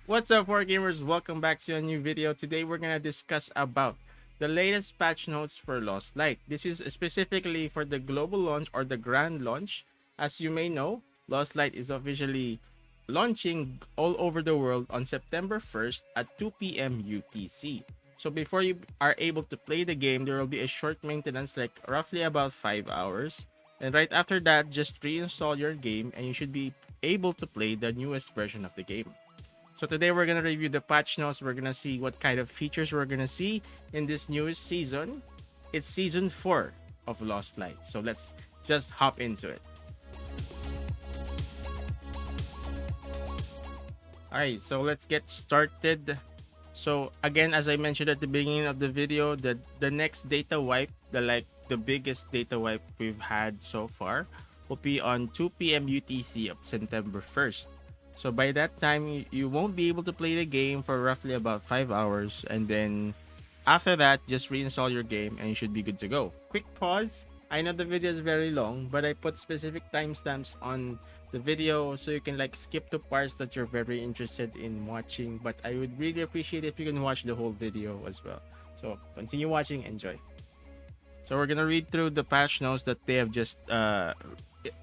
What's up, war gamers? Welcome back to a new video. Today we're gonna discuss about the latest patch notes for Lost Light. This is specifically for the global launch or the grand launch. As you may know, Lost Light is officially launching all over the world on September 1st at 2 p.m. UTC. So before you are able to play the game, there will be a short maintenance, like roughly about 5 hours. And right after that, just reinstall your game and you should be able to play the newest version of the game. So today we're gonna review the patch notes. We're gonna see what kind of features we're gonna see in this newest season. It's season 4 of Lost Light. So let's just hop into it. Alright, so let's get started. So again, as I mentioned at the beginning of the video, the next data wipe, the biggest data wipe we've had so far, will be on 2 p.m. UTC of September 1st. So by that time, you won't be able to play the game for roughly about 5 hours, and then after that, just reinstall your game and you should be good to go. Quick pause. I know the video is very long, but I put specific timestamps on the video so you can like skip to parts that you're very interested in watching. But I would really appreciate if you can watch the whole video as well. So continue watching, enjoy. So we're gonna read through the patch notes that they have just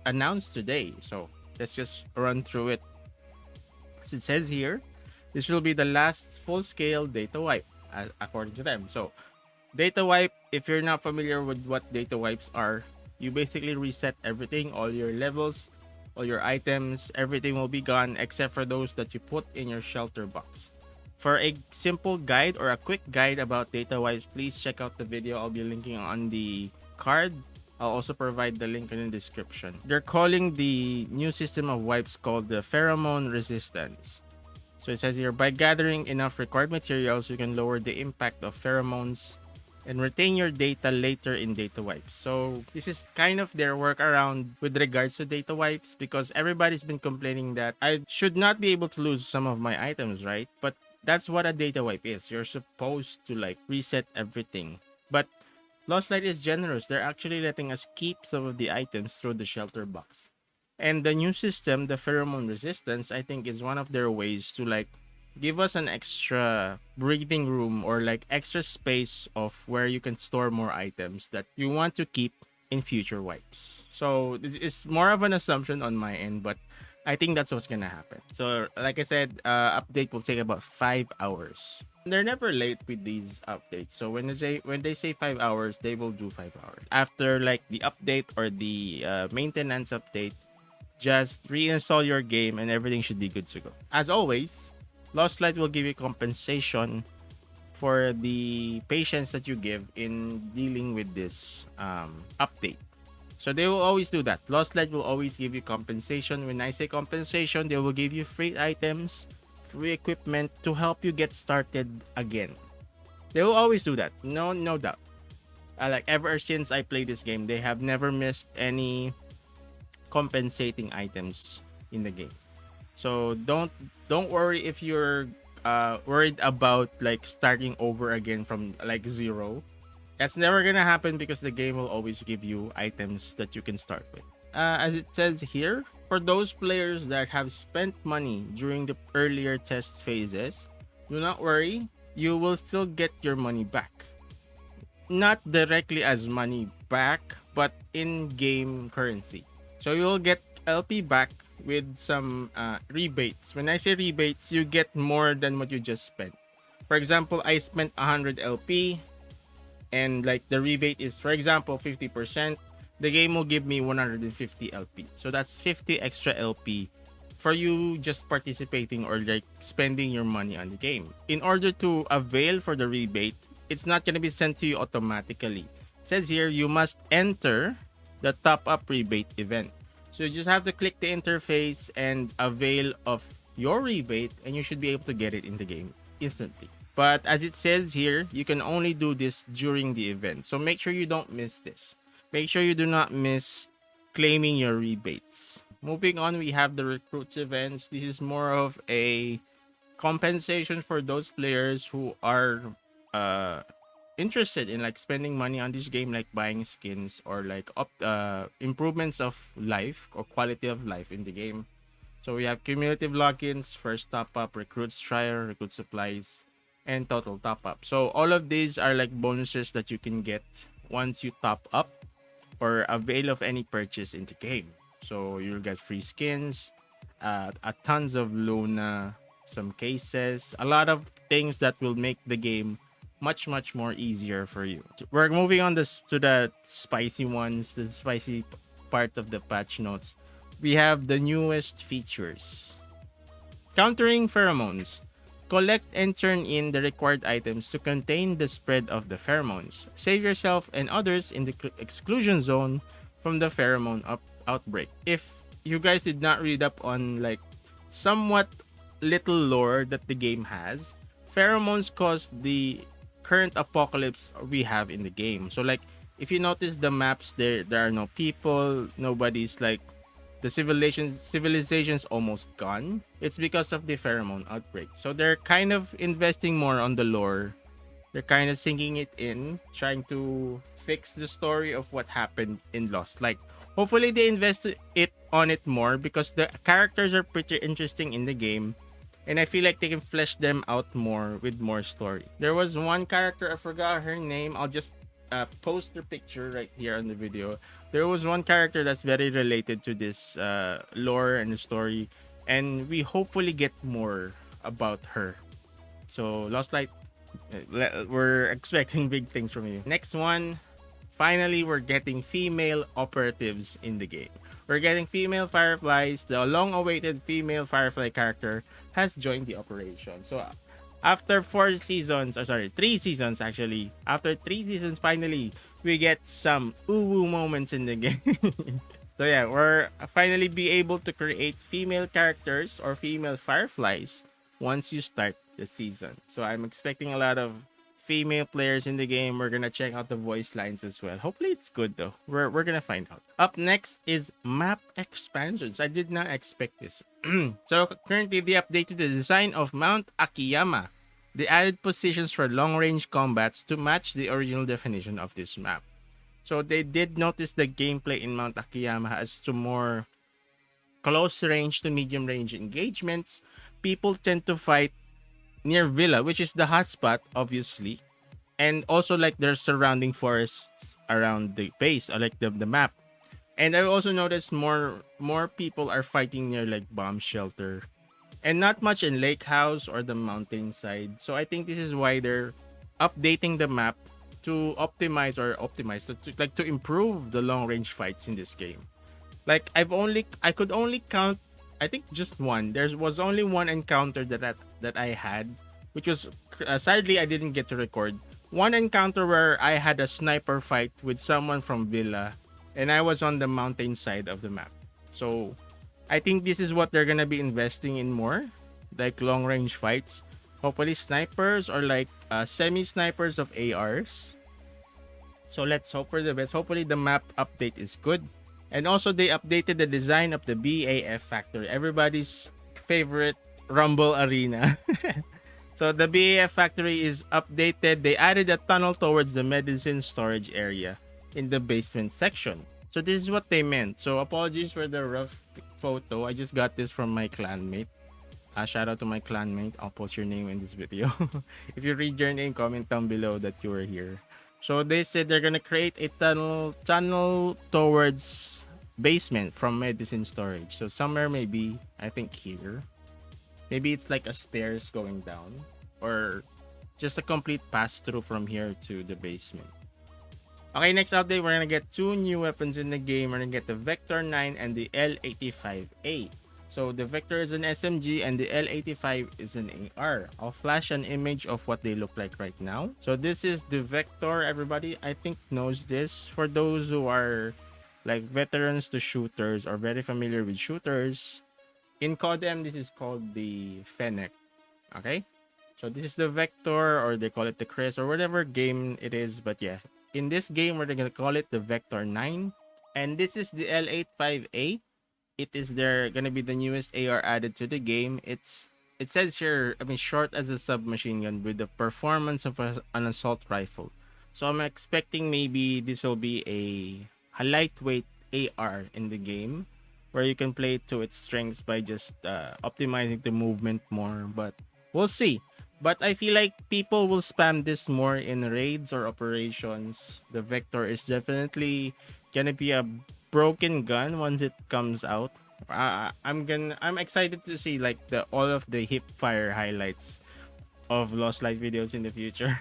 announced today. So let's just run through it. As it says here, this will be the last full-scale data wipe, according to them. So, data wipe, if you're not familiar with what data wipes are, you basically reset everything, all your levels, all your items, everything will be gone except for those that you put in your shelter box. For a simple guide or a quick guide about data wipes, please check out the video I'll be linking on the card. I'll also provide the link in the description. They're calling the new system of wipes called the Pheromone Resistance. So it says here, by gathering enough required materials, you can lower the impact of pheromones and retain your data later in data wipes. So this is kind of their workaround with regards to data wipes, because everybody's been complaining that I should not be able to lose some of my items, right? But that's what a data wipe is. You're supposed to like reset everything. But Lost Light is generous. They're actually letting us keep some of the items through the shelter box. And the new system, the Pheromone Resistance, I think is one of their ways to like give us an extra breathing room or like extra space of where you can store more items that you want to keep in future wipes. So this is more of an assumption on my end, but I think that's what's gonna happen. So like I said, update will take about 5 hours. They're never late with these updates. So when they say 5 hours, they will do 5 hours. After like the update or the maintenance update, just reinstall your game and everything should be good to go. As always, Lost Light will give you compensation for the patience that you give in dealing with this update. So they will always do that. Lost Light will always give you compensation. When I say compensation, they will give you free items, free equipment to help you get started again. They will always do that. No doubt. Like ever since I played this game, they have never missed any compensating items in the game. So don't worry if you're worried about like starting over again from like zero. That's never gonna happen because the game will always give you items that you can start with. As it says here, for those players that have spent money during the earlier test phases, do not worry, you will still get your money back. Not directly as money back, but in-game currency. So you'll get LP back with some rebates. When I say rebates, you get more than what you just spent. For example, I spent 100 LP and like the rebate is, for example, 50%. The game will give me 150 LP. So that's 50 extra LP for you just participating or like spending your money on the game. In order to avail for the rebate, it's not going to be sent to you automatically. It says here you must enter the top up rebate event. So you just have to click the interface and avail of your rebate and you should be able to get it in the game instantly. But as it says here, you can only do this during the event. So make sure you don't miss this. Make sure you do not miss claiming your rebates. Moving on, we have the recruits events. This is more of a compensation for those players who are interested in like spending money on this game, like buying skins or like improvements of life or quality of life in the game. So we have cumulative logins, first top up, recruits trial, recruit supplies, and total top up. So all of these are like bonuses that you can get once you top up or avail of any purchase in the game. So you'll get free skins, a tons of Luna, some cases, a lot of things that will make the game much more easier for you. We're moving on this to the spicy ones, the spicy part of the patch notes. We have the newest features. Countering pheromones. Collect and turn in the required items to contain the spread of the pheromones. Save yourself and others in the exclusion zone from the pheromone outbreak. If you guys did not read up on like somewhat little lore that the game has, pheromones cause the current apocalypse we have in the game. So like if you notice the maps, there are no people, nobody's like the civilization's almost gone. It's because of the pheromone outbreak. So they're kind of investing more on the lore. They're kind of sinking it in, trying to fix the story of what happened in Lost. Like hopefully they invest it on it more because the characters are pretty interesting in the game. And I feel like they can flesh them out more with more story. There was one character, I forgot her name. I'll just post her picture right here on the video. There was one character that's very related to this lore and the story, and we hopefully get more about her. So Lost Light, we're expecting big things from you. Next one, finally we're getting female operatives in the game. We're getting female fireflies. The long-awaited female firefly character has joined the operation. So after 3 seasons actually. After 3 seasons, finally, we get some ooh moments in the game. So yeah, we're finally be able to create female characters or female fireflies once you start the season. So I'm expecting a lot of female players in the game. We're gonna check out the voice lines as well. Hopefully it's good though. We're gonna find out. Up next is map expansions. I did not expect this. So currently they updated the design of Mount Akiyama. They added positions for long-range combats to match the original definition of this map. So they did notice the gameplay in Mount Akiyama has to more close range to medium range engagements. People tend to fight near Villa, which is the hotspot, obviously. And also like there's surrounding forests around the base, or like the map. And I also noticed more people are fighting near like bomb shelter. And not much in Lake House or the mountainside. So I think this is why they're updating the map to optimize to improve the long range fights in this game. Like I could only count I think just one. There was only one encounter that I had, which was sadly I didn't get to record. One encounter where I had a sniper fight with someone from Villa, and I was on the mountain side of the map. So I think this is what they're gonna be investing in more, like long range fights. Hopefully snipers or like semi snipers of ARs. So let's hope for the best. Hopefully the map update is good. And also they updated the design of the BAF factory, everybody's favorite Rumble arena. So the BAF factory is updated. They added a tunnel towards the medicine storage area in the basement section. So this is what they meant. So apologies for the rough photo. I just got this from my clanmate. Shout out to my clanmate. I'll post your name in this video. If you read your name, comment down below that you were here. So they said they're gonna create a tunnel towards basement from medicine storage. So somewhere maybe, I think here. Maybe it's like a stairs going down, or just a complete pass through from here to the basement. Okay, next update, we're gonna get 2 new weapons in the game. We're gonna get the Vector 9 and the L85A. So the Vector is an SMG and the L85 is an AR. I'll flash an image of what they look like right now. So this is the Vector. Everybody I think knows this. For those who are like veterans to shooters or very familiar with shooters, in CODM this is called the Fennec. Okay, so this is the Vector, or they call it the Chris, or whatever game it is. But yeah, in this game we're gonna call it the Vector 9. And this is the L85A. It is gonna be the newest AR added to the game. It says here, I mean, short as a submachine gun with the performance of an assault rifle. So I'm expecting maybe this will be a lightweight AR in the game. where you can play it to its strengths by just optimizing the movement more. But we'll see. But I feel like people will spam this more in raids or operations. The Vector is definitely gonna be a broken gun once it comes out. I'm excited to see like the all of the hip fire highlights of Lost Light videos in the future.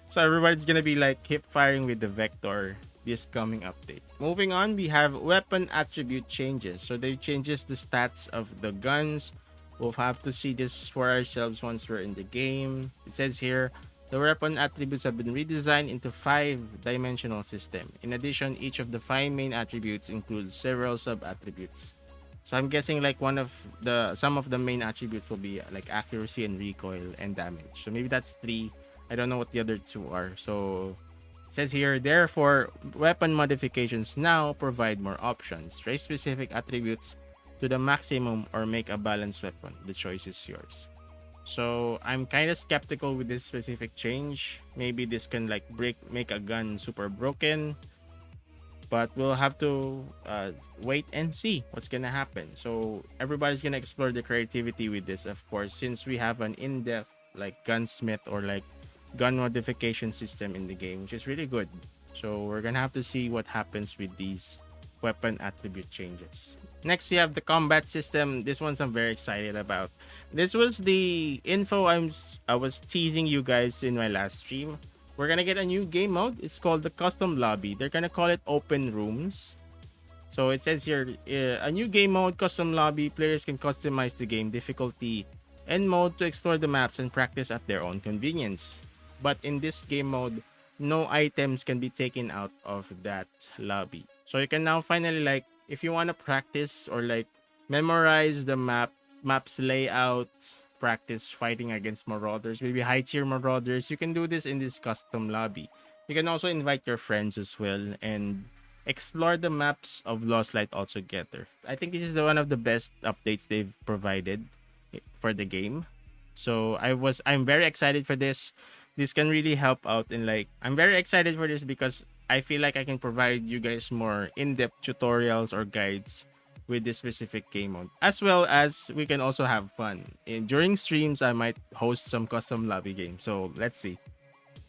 So everybody's gonna be like hip firing with the Vector this coming update. Moving on, we have weapon attribute changes. So they changes the stats of the guns. We'll have to see this for ourselves once we're in the game. It says here the weapon attributes have been redesigned into 5-dimensional system. In addition, each of the 5 main attributes includes several sub-attributes. So I'm guessing like some of the main attributes will be like accuracy and recoil and damage. So maybe that's 3. I don't know what the other 2 are. So it says here, therefore, weapon modifications now provide more options. Raise specific attributes to the maximum or make a balanced weapon. The choice is yours. So I'm kind of skeptical with this specific change. Maybe this can like make a gun super broken. But we'll have to wait and see what's gonna happen. So everybody's gonna explore the creativity with this, of course, since we have an in-depth like gunsmith or like gun modification system in the game, which is really good. So we're gonna have to see what happens with these weapon attribute changes. Next, we have the combat system. This one's I'm very excited about. This was the info I was teasing you guys in my last stream. We're gonna get a new game mode. It's called the custom lobby. They're gonna call it open rooms. So it says here, a new game mode, custom lobby. Players can customize the game difficulty and mode to explore the maps and practice at their own convenience. But in this game mode, no items can be taken out of that lobby. So you can now finally like, if you want to practice or like memorize the map's layout, practice fighting against marauders, maybe high tier marauders, you can do this in this custom lobby. You can also invite your friends as well and explore the maps of Lost Light altogether. I think this is one of the best updates they've provided for the game. So I'm very excited for this. This can really help out in like, I'm very excited for this because I feel like I can provide you guys more in-depth tutorials or guides with this specific game mode, as well as we can also have fun. During streams, I might host some custom lobby games. So let's see.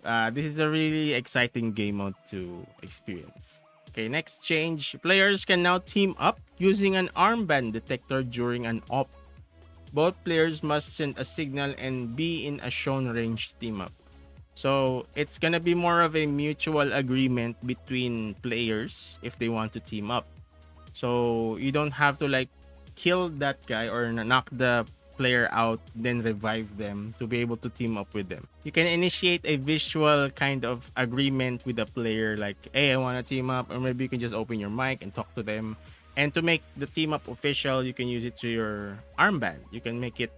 This is a really exciting game mode to experience. Okay, next change. Players can now team up using an armband detector during an op. Both players must send a signal and be in a shown range to team up. So it's gonna be more of a mutual agreement between players if they want to team up. So you don't have to like kill that guy or knock the player out, then revive them to be able to team up with them. You can initiate a visual kind of agreement with the player like, hey, I want to team up, or maybe you can just open your mic and talk to them. And to make the team up official, you can use it to your armband. You can make it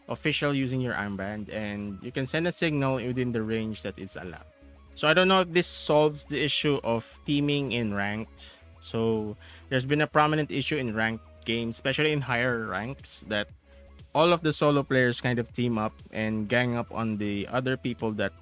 official using your armband, and you can send a signal within the range that it's allowed. So I don't know if this solves the issue of teaming in ranked. So there's been a prominent issue in ranked games, especially in higher ranks, that all of the solo players kind of team up and gang up on the other people that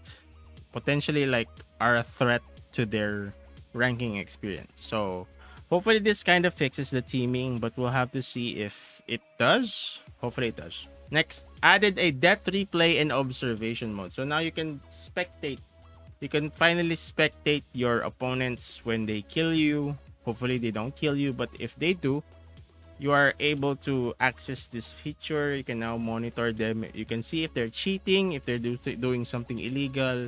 potentially like are a threat to their ranking experience. So hopefully this kind of fixes the teaming, but we'll have to see if it does. Hopefully it does. Next, added a death replay and observation mode. So now you can spectate. You can finally spectate your opponents when they kill you. Hopefully they don't kill you, but if they do, you are able to access this feature. You can now monitor them. You can see if they're cheating, if they're doing something illegal.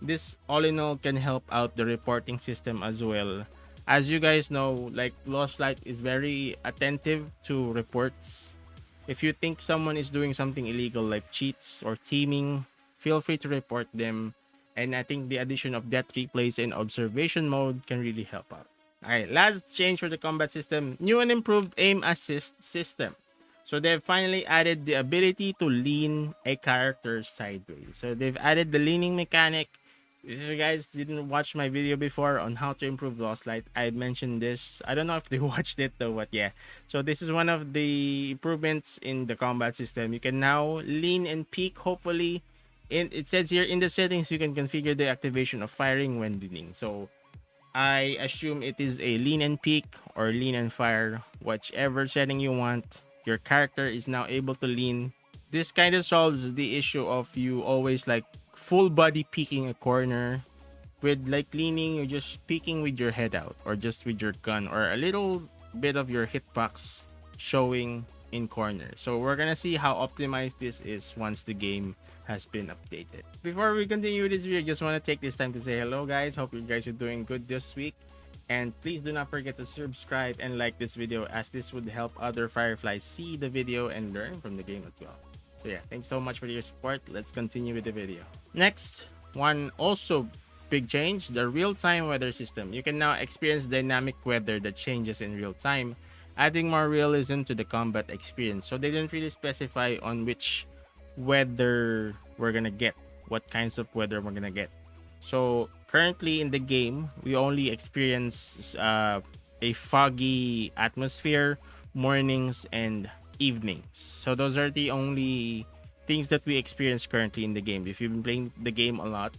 This all in all can help out the reporting system as well. As you guys know, like Lost Light is very attentive to reports. If you think someone is doing something illegal like cheats or teaming, feel free to report them. And I think the addition of death replays and observation mode can really help out. Alright, last change for the combat system, new and improved aim assist system. So they've finally added the ability to lean a character sideways. So they've added the leaning mechanic. If you guys didn't watch my video before on how to improve Lost Light, I mentioned this. I don't know if they watched it though, but yeah. So this is one of the improvements in the combat system. You can now lean and peek, hopefully. It says here in the settings, you can configure the activation of firing when leaning. So I assume it is a lean and peak or lean and fire, whichever setting you want. Your character is now able to lean. This kind of solves the issue of you always like full body peeking a corner. With like leaning, you're just peeking with your head out or just with your gun or a little bit of your hitbox showing in corner. So we're gonna see how optimized this is once the game has been updated. Before we continue with this video, I just want to take this time to say hello guys. Hope you guys are doing good this week. And please do not forget to subscribe and like this video, as this would help other Fireflies see the video and learn from the game as well. So yeah, thanks so much for your support. Let's continue with the video. Next, one also big change, the real-time weather system. You can now experience dynamic weather that changes in real time, adding more realism to the combat experience. So they didn't really specify on which weather we're gonna get, what kinds of weather we're gonna get. So currently in the game, we only experience a foggy atmosphere, mornings and evenings. So those are the only things that we experience currently in the game. If you've been playing the game a lot,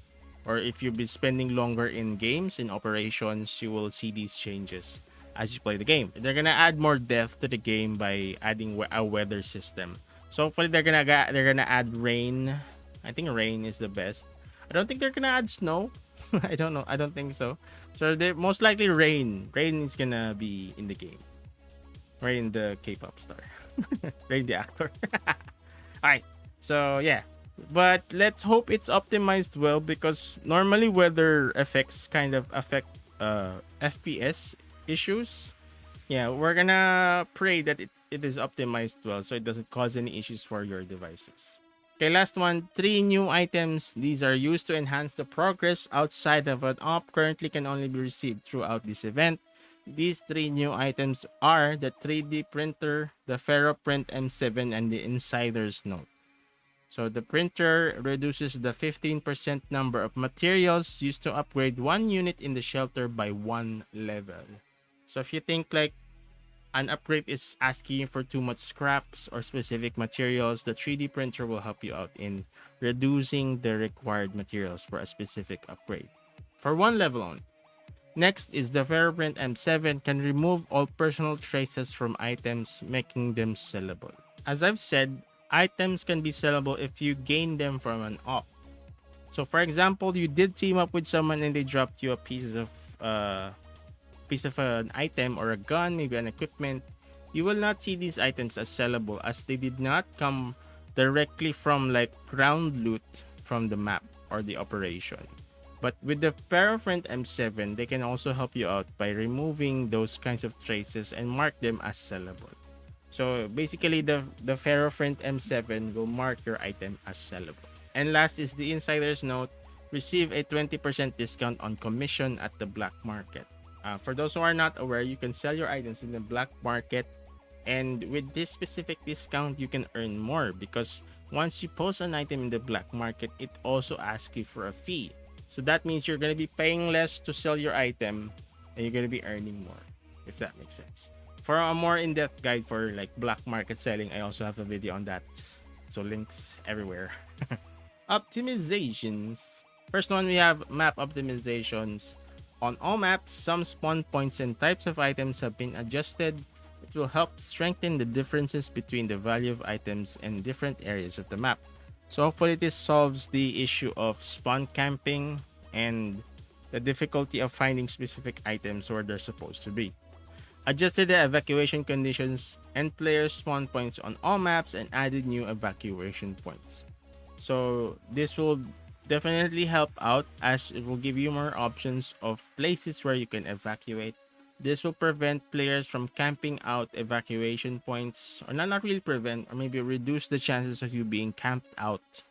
or if you've been spending longer in games, in operations, you will see these changes as you play the game. They're gonna add more depth to the game by adding a weather system. So hopefully they're gonna add rain. I think rain is the best. I don't think they're gonna add snow. I don't know. I don't think so. So they most likely rain. Rain is gonna be in the game. Rain the K-pop star. Rain the actor. Alright. So yeah. But let's hope it's optimized well, because normally weather effects kind of affect FPS issues. Yeah, we're gonna pray that it is optimized well so it doesn't cause any issues for your devices. Okay, last one, 3 new items. These are used to enhance the progress outside of an op, currently can only be received throughout this event. These 3 new items are the 3D printer, the Pheroprint M7, and the Insider's Note. So the printer reduces the 15% number of materials used to upgrade one unit in the shelter by 1 level. So if you think like an upgrade is asking you for too much scraps or specific materials, the 3D printer will help you out in reducing the required materials for a specific upgrade for 1 level only. Next is the Pheroprint M7 can remove all personal traces from items, making them sellable. As I've said, items can be sellable if you gain them from an op. So for example, you did team up with someone and they dropped you a piece of an item or a gun, maybe an equipment. You will not see these items as sellable, as they did not come directly from like ground loot from the map or the operation. But with the Pheroprint M7, they can also help you out by removing those kinds of traces and mark them as sellable. So basically the Pheroprint M7 will mark your item as sellable. And last is the Insider's Note. Receive a 20% discount on commission at the black market. For those who are not aware, you can sell your items in the black market, and with this specific discount you can earn more, because once you post an item in the black market, it also asks you for a fee. So that means you're going to be paying less to sell your item and you're going to be earning more, if that makes sense. For a more in-depth guide for like black market selling, I also have a video on that. So links everywhere. Optimizations. First one, we have map optimizations. On all maps, some spawn points and types of items have been adjusted. It will help strengthen the differences between the value of items in different areas of the map. So hopefully this solves the issue of spawn camping and the difficulty of finding specific items where they're supposed to be. Adjusted the evacuation conditions and player spawn points on all maps and added new evacuation points. So this will definitely help out, as it will give you more options of places where you can evacuate. This will prevent players from camping out evacuation points, or not really prevent, or maybe reduce the chances of you being camped out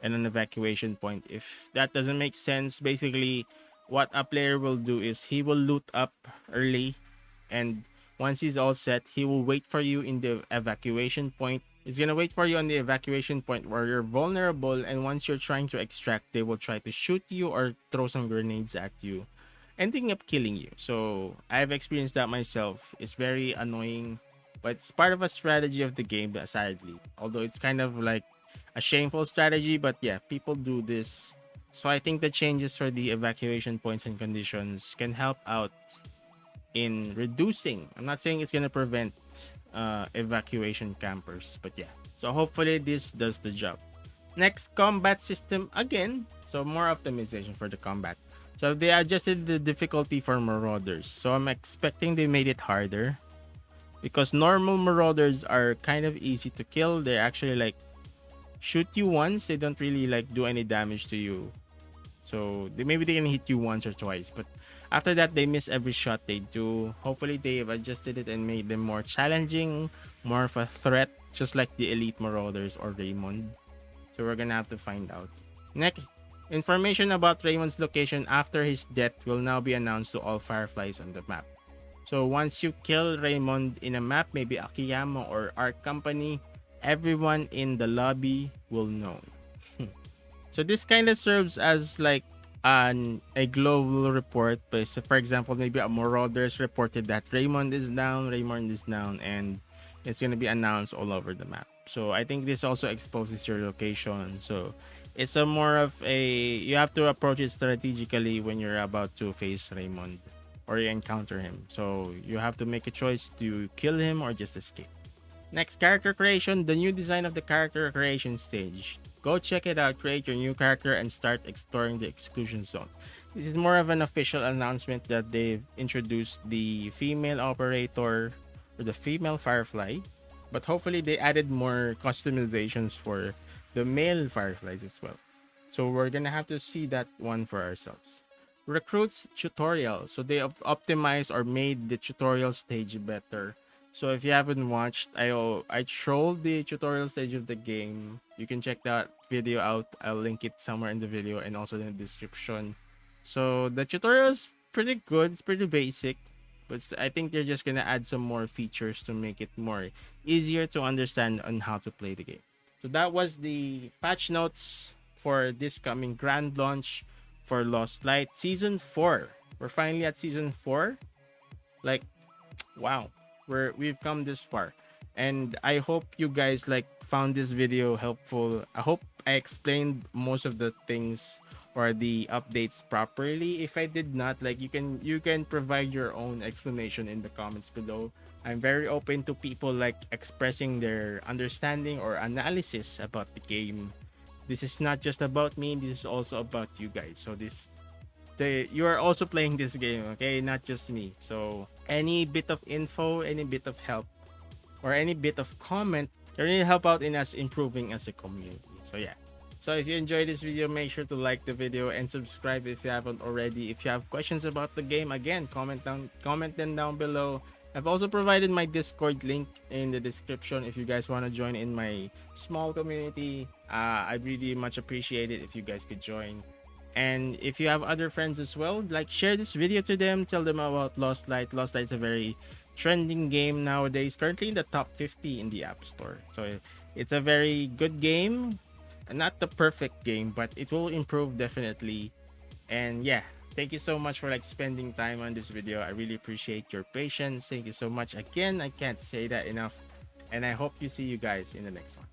in an evacuation point. If that doesn't make sense, basically what a player will do is he will loot up early, and once he's all set, he will wait for you in the evacuation point. He's gonna wait for you on the evacuation point where you're vulnerable, and once you're trying to extract, they will try to shoot you or throw some grenades at you, ending up killing you. So I've experienced that myself. It's very annoying, but it's part of a strategy of the game, sadly. Although it's kind of like a shameful strategy, but yeah, people do this So I think the changes for the evacuation points and conditions can help out in reducing. I'm not saying it's gonna prevent evacuation campers, but yeah. So hopefully this does the job. Next, combat system again. So more optimization for the combat. So they adjusted the difficulty for marauders. So I'm expecting they made it harder because normal marauders are kind of easy to kill. They actually like shoot you once. They don't really like do any damage to you. So maybe they can hit you once or twice, but after that they miss every shot they do. Hopefully they have adjusted it and made them more challenging, more of a threat, just like the elite marauders or Raymond. So we're gonna have to find out. Next, information about Raymond's location after his death will now be announced to all Fireflies on the map. So once you kill Raymond in a map, maybe Akiyama or Arc Company, everyone in the lobby will know. So this kind of serves as like a global report. But so for example, maybe a Marauders reported that Raymond is down, and it's gonna be announced all over the map. So I think this also exposes your location. So it's a more of a, you have to approach it strategically when you're about to face Raymond or you encounter him. So you have to make a choice to kill him or just escape. Next, character creation, the new design of the character creation stage. Go check it out, create your new character, and start exploring the exclusion zone. This is more of an official announcement that they've introduced the female operator or the female firefly, but hopefully they added more customizations for the male fireflies as well. So we're gonna have to see that one for ourselves. Recruits tutorial. So they have optimized or made the tutorial stage better. So if you haven't watched, I trolled the tutorial stage of the game. You can check that video out. I'll link it somewhere in the video and also in the description. So the tutorial is pretty good. It's pretty basic, but I think they're just gonna add some more features to make it more easier to understand on how to play the game. So that was the patch notes for this coming grand launch for Lost Light Season 4. We're finally at Season 4. Like, wow, we've come this far. And I hope you guys like found this video helpful. I hope I explained most of the things or the updates properly. If I did not, like, you can provide your own explanation in the comments below. I'm very open to people like expressing their understanding or analysis about the game. This is not just about me, this is also about you guys. So you are also playing this game, okay? Not just me. So any bit of info, any bit of help, or any bit of comment can really help out in us improving as a community. So yeah. So if you enjoyed this video, make sure to like the video and subscribe if you haven't already. If you have questions about the game, again, comment them down below. I've also provided my Discord link in the description if you guys want to join in my small community. I'd really much appreciate it if you guys could join. And if you have other friends as well, like, share this video to them, tell them about Lost Light. Lost Light is a very trending game nowadays, currently in the top 50 in the App Store. So it's a very good game. Not the perfect game, but it will improve definitely. And yeah, thank you so much for like spending time on this video. I really appreciate your patience. Thank you so much again. I can't say that enough. And I hope you see you guys in the next one.